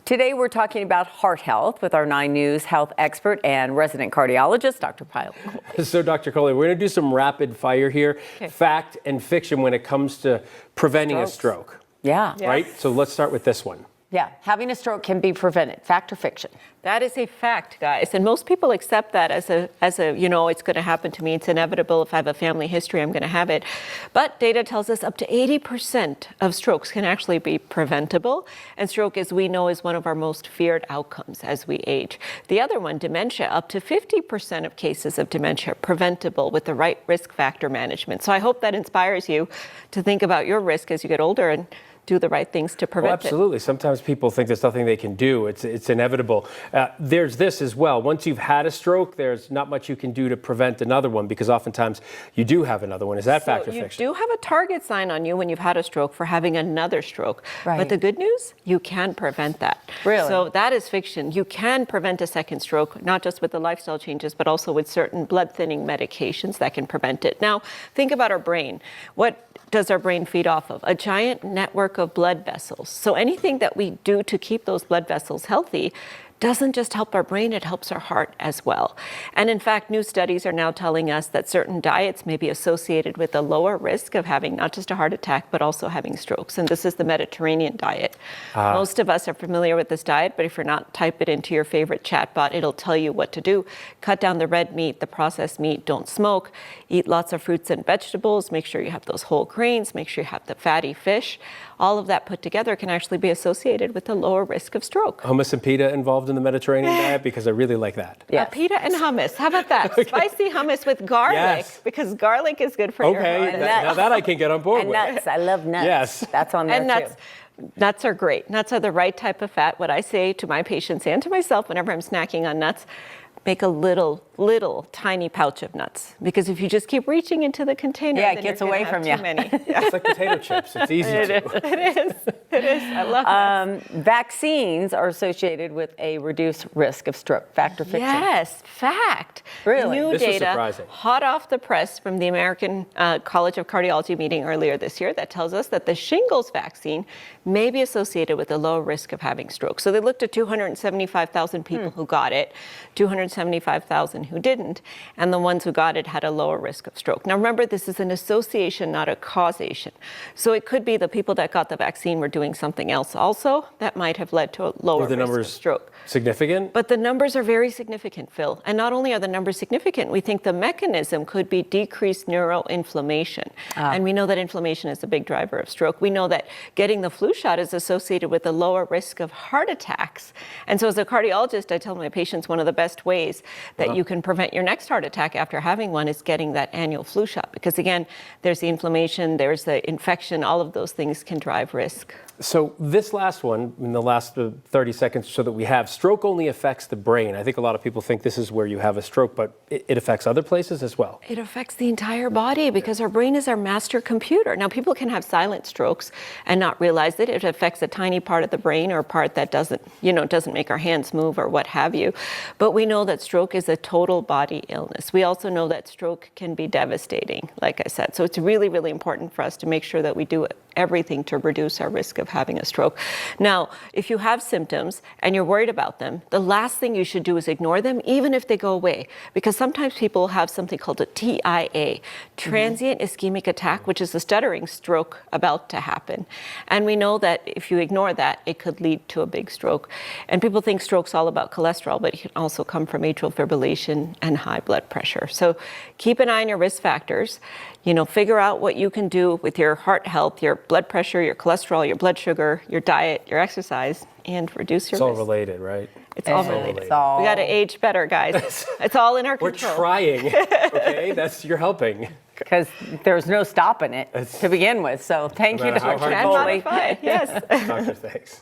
Today we're talking about heart health with our 9 News health expert and resident cardiologist, Dr. Pyle. So, Dr. Coley, we're going to do some rapid fire here. Okay. Fact and fiction when it comes to preventing a stroke. Yeah. Right? So let's start with this one. Yeah, having a stroke can be prevented. Fact or fiction? That is a fact, guys. And most people accept that as a, it's going to happen to me. It's inevitable. If I have a family history, I'm going to have it. But data tells us up to 80% of strokes can actually be preventable. And stroke, as we know, is one of our most feared outcomes as we age. The other one, dementia, up to 50% of cases of dementia preventable with the right risk factor management. So I hope that inspires you to think about your risk as you get older and do the right things to prevent it. Absolutely. Sometimes people think there's nothing they can do. It's inevitable. There's this as well. Once you've had a stroke, there's not much you can do to prevent another one because oftentimes you do have another one. Is that fact or fiction? You do have a target sign on you when you've had a stroke for having another stroke. Right. But the good news, you can prevent that. Really? So that is fiction. You can prevent a second stroke, not just with the lifestyle changes, but also with certain blood thinning medications that can prevent it. Now, think about our brain. What does our brain feed off of? A giant network of blood vessels. So anything that we do to keep those blood vessels healthy doesn't just help our brain, it helps our heart as well. And in fact, new studies are now telling us that certain diets may be associated with a lower risk of having not just a heart attack, but also having strokes. And this is the Mediterranean diet. Most of us are familiar with this diet, but if you're not, type it into your favorite chatbot. It'll tell you what to do. Cut down the red meat, the processed meat, don't smoke, eat lots of fruits and vegetables, make sure you have those whole grains, make sure you have the fatty fish. All of that put together can actually be associated with a lower risk of stroke. Hummus and pita involved in the Mediterranean diet because I really like that. Yeah, pita and hummus. How about that? Okay. Spicy hummus with garlic, because garlic is good for your heart. Okay, now that I can get on board with. And nuts. I love nuts. Yes. That's on there and nuts. Nuts are great. Nuts are the right type of fat. What I say to my patients and to myself whenever I'm snacking on nuts, make a little tiny pouch of nuts, because if you just keep reaching into the container, it gets away from you. It's like potato chips. It's easy to. It is. I love nuts. Vaccines are associated with a reduced risk of stroke. Fact or fiction? Yes, fact. Really? New This data, was surprising. hot off the press from the American College of Cardiology meeting earlier this year that tells us that the shingles vaccine may be associated with a low risk of having stroke. So they looked at 275,000 people who got it, 275,000 who didn't, and the ones who got it had a lower risk of stroke. Now remember, this is an association, not a causation. So it could be the people that got the vaccine were doing something else also that might have led to a lower risk of stroke. Significant? But the numbers are very significant, Phil. And not only are the numbers significant, we think the mechanism could be decreased neuroinflammation. And we know that inflammation is a big driver of stroke. We know that getting the flu shot is associated with a lower risk of heart attacks. And so as a cardiologist, I tell my patients one of the best ways that you can prevent your next heart attack after having one is getting that annual flu shot. Because again, there's the inflammation, there's the infection, all of those things can drive risk. So this last one, in the last 30 seconds or so that we have, stroke only affects the brain. I think a lot of people think this is where you have a stroke, but it affects other places as well. It affects the entire body because our brain is our master computer. Now, people can have silent strokes and not realize that it affects a tiny part of the brain or a part that doesn't make our hands move or what have you. But we know that stroke is a total body illness. We also know that stroke can be devastating, like I said. So it's really, really important for us to make sure that we do everything to reduce our risk of having a stroke. Now, if you have symptoms and you're worried about them, the last thing you should do is ignore them, even if they go away. Because sometimes people have something called a TIA, transient ischemic attack, which is a stuttering stroke about to happen. And we know that if you ignore that, it could lead to a big stroke. And people think stroke's all about cholesterol, but it can also come from atrial fibrillation and high blood pressure. So keep an eye on your risk factors. Figure out what you can do with your heart health, your blood pressure, your cholesterol, your blood sugar, your diet, your exercise, and reduce your risk. It's all related, right? It's all related. We got to age better, guys. It's all in our control. We're trying, okay? You're helping. Because there's no stopping it to begin with. So thank you, Dr. Coley. Yes. Doctor, thanks.